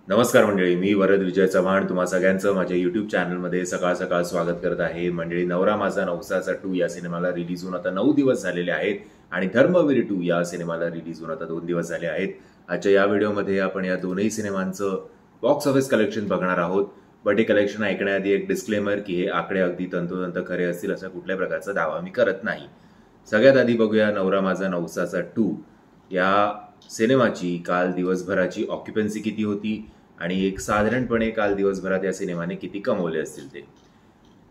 नमस्कार मंडळी, मी वरद विजय चव्हाण तुम्हा सगळ्यांचं माझ्या यूट्यूब चॅनलमध्ये सकाळ सकाळ स्वागत करत आहे. मंडळी, नवरा माझा नवसाचा 2 या सिनेमाला रिलीज होऊन आता 9 दिवस झालेले आहेत आणि धर्मवीर 2 या सिनेमाला रिलीज होऊन आता 2 दिवस झाले आहेत. आजच्या या व्हिडिओमध्ये आपण या दोन्ही सिनेमांचं बॉक्स ऑफिस कलेक्शन बघणार आहोत. बट हे कलेक्शन ऐकण्याआधी एक डिस्क्लेमर की हे आकडे अगदी तंतोतंत खरे असतील असा कुठल्या प्रकारचा दावा मी करत नाही. सगळ्यात आधी बघूया नवरा माझा नवसाचा 2 या सिनेमाची काल दिवसभराची ऑक्युपन्सी किती होती आणि एक साधारणपणे काल दिवसभरात या सिनेमाने किती कमवले असतील ते.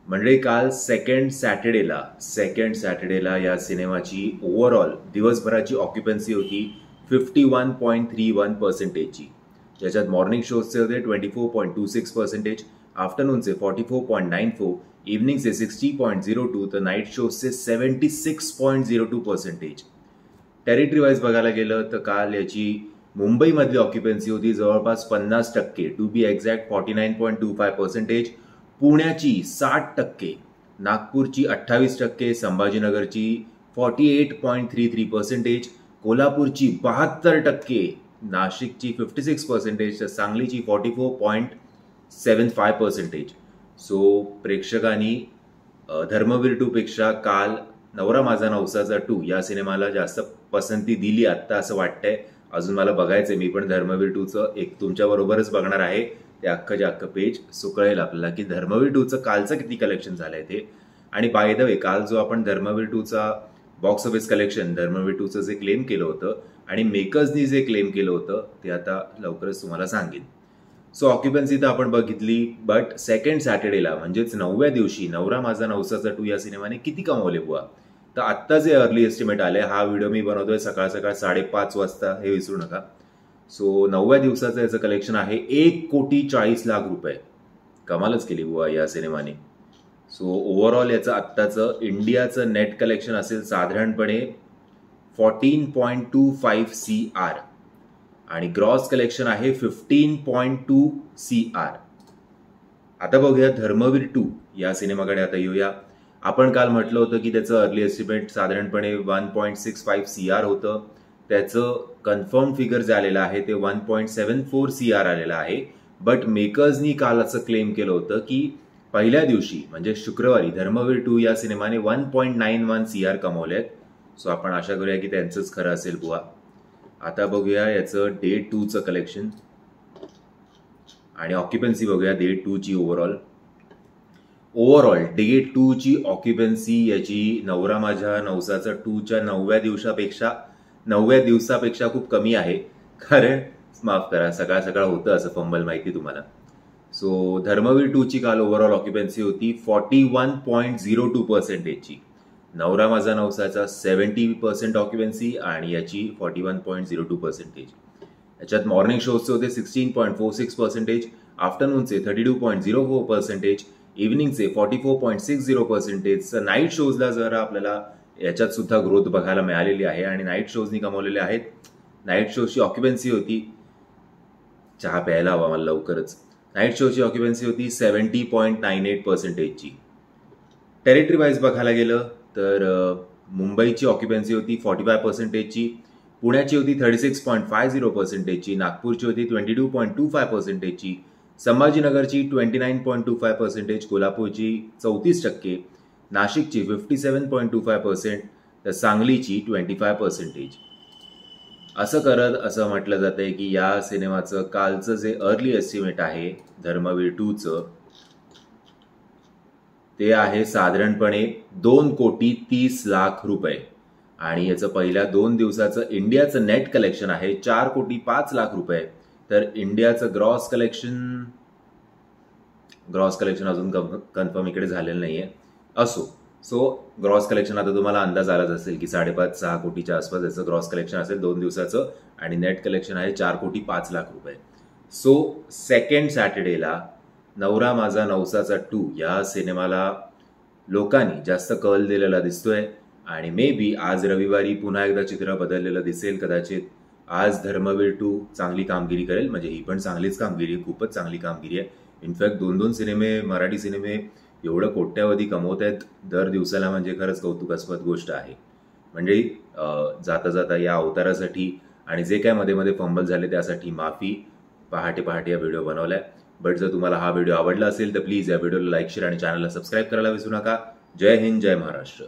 म्हणजे काल सेकंड सॅटर्डेला या सिनेमाची ओव्हरऑल दिवसभराची ऑक्युपन्सी होती 51.31%ची, ज्याच्यात मॉर्निंग शोजचे होते 24.26%, आफ्टरनूनचे 44.94, इव्हनिंगचे 60.02 तर नाईट शोजचे 76.02%. टेरिटरी वाईज बघायला गेलं तर काल याची मुंबईमधली ऑक्युपन्सी होती जवळपास 50%, टू बी एक्झॅक्ट 49.25%, पुण्याची 60%, नागपूरची 28%, संभाजीनगरची 48.33%, कोल्हापूरची 72%, नाशिकची 56%, तर सांगलीची 44.75%. सो प्रेक्षकांनी धर्मवीर 2 पेक्षा काल नवरा माझा नवसाचा 2 या सिनेमाला जास्त पसंती दिली आत्ता असं वाटतंय. अजून मला बघायचंय, मी पण धर्मवीर 2चं एक तुमच्या बरोबरच बघणार आहे. ते अख्खं पेज सुकळेल आपल्याला की धर्मवीर 2चं कालचं किती कलेक्शन झालंय ते. आणि बाय द वे, काल जो आपण धर्मवीर 2चा बॉक्स ऑफिस कलेक्शन धर्मवीर 2चं जे क्लेम केलं होतं आणि मेकर्सनी जे क्लेम केलं होतं ते आता लवकरच तुम्हाला सांगेन. सो ऑक्युपन्सी तर आपण बघितली, बट सेकंड सॅटर्डेला म्हणजेच 9व्या दिवशी नवरा माझा नवसाचा 2 या सिनेमाने किती कमवले बुवा. तर आत्ता जे अर्ली एस्टिमेट आले, हा व्हिडिओ मी बनवतोय सकाळ 5:30 वाजता, हे विसरू नका. सो 9व्या दिवसाचं याचं कलेक्शन आहे 1,40,00,00,000 कमालच केली बुवा या सिनेमाने. सो ओव्हरऑल याचं आत्ताचं इंडियाचं नेट कलेक्शन असेल साधारणपणे 14.25 CR आणि ग्रॉस कलेक्शन आहे 15.2 CR. आता बघूया धर्मवीर 2 या सिनेमाकडे. आता येऊया. आपण काल म्हटलं होतं की त्याचं अर्ली एस्टिमेट साधारणपणे 1.65 CR होतं. त्याचं कन्फर्म फिगर जे आलेलं आहे ते 1.74 CR आलेलं आहे. बट मेकर्सनी काल असं क्लेम केलं होतं की पहिल्या दिवशी म्हणजे शुक्रवारी धर्मवीर 2 या सिनेमाने 1.91 CR कमवलेत. सो आपण आशा करूया की त्यांचंच खरं असेल बुवा. आता बघूया याचं डे 2चं कलेक्शन आणि ऑक्युपन्सी बघूया डे 2ची. ओव्हरऑल डे 2ची ऑक्युपन्सी याची नवरा माझ्या नवसाचा 2च्या 9व्या दिवसापेक्षा खूप कमी आहे. कारण माफ करा, सकाळ सकाळ होतं असं फंबल, माहिती तुम्हाला. सो धर्मवीर 2ची काल ओव्हरऑल ऑक्युपन्सी होती 41.02%ची. नवरा माझा नवसाचा 70% ऑक्युपन्सी आणि याची 41.02%. याच्यात मॉर्निंग शोजचे होते 16.46%, आफ्टरनूनचे 32.04%, इव्हनिंगचे 44.60%. नाईट शोजला जर आपल्याला याच्यात सुद्धा ग्रोथ बघायला मिळालेली आहे आणि नाईट शोजनी कमवलेले आहेत. नाईट शोची ऑक्युपन्सी होती, चहा प्यायला हवा मला लवकरच. नाईट शोची ऑक्युपन्सी होती 70.98%ची. टेरिटरी वाईज बघायला गेलं तर मुंबईची ऑक्युपन्सी होती 45%ची, पुण्याची होती 36.50%ची, नागपूरची होती 22.25%ची, संभाजीनगरची 29.25%, कोल्हापूरची 34%, नाशिकची 57.25%, तर सांगलीची 25%. असं करत असं म्हटलं जातंय की या सिनेमाचं कालचं जे अर्ली एस्टिमेट आहे धर्मवीर 2चं ते आहे साधारणपणे 2,30,00,000 आणि याचं पहिल्या 2 दिवसाचं इंडियाचं नेट कलेक्शन आहे 4,05,00,000. तर इंडियाचं ग्रॉस कलेक्शन अजून कन्फर्म इकडे झालेलं नाहीये. असो, सो ग्रॉस कलेक्शन आता तुम्हाला अंदाज आलाच असेल की 5.5-6 कोटीच्या आसपास याचं ग्रॉस कलेक्शन असेल 2 दिवसाचं आणि नेट कलेक्शन आहे 4,05,00,000. सो सेकंड सॅटर्डेला नवरा माझा नवसाचा 2 या सिनेमाला लोकांनी जास्त कल दिलेला दिसतोय आणि मे बी आज रविवारी पुन्हा एकदा चित्र बदललेलं दिसेल. कदाचित आज धर्मवीर 2 चांगली कामगिरी करेल, म्हणजे ही पण चांगलीच कामगिरी आहे, खूपच चांगली कामगिरी आहे. इनफॅक्ट 2-2 सिनेमे, मराठी सिनेमे एवढं कोट्यावधी कमवत आहेत दर दिवसाला, म्हणजे खरंच कौतुकास्पद गोष्ट आहे. म्हणजे जाता जाता या अवतारासाठी आणि जे काय मध्ये मध्ये फंबल झाले त्यासाठी माफी. पहाटे पहाटे हा व्हिडिओ बनवलाय. बट जर तुम्हाला हा व्हिडिओ आवडला असेल तर प्लीज या व्हिडिओला लाईक शेअर आणि चॅनलला सबस्क्राईब करायला विसरू नका. जय हिंद, जय महाराष्ट्र.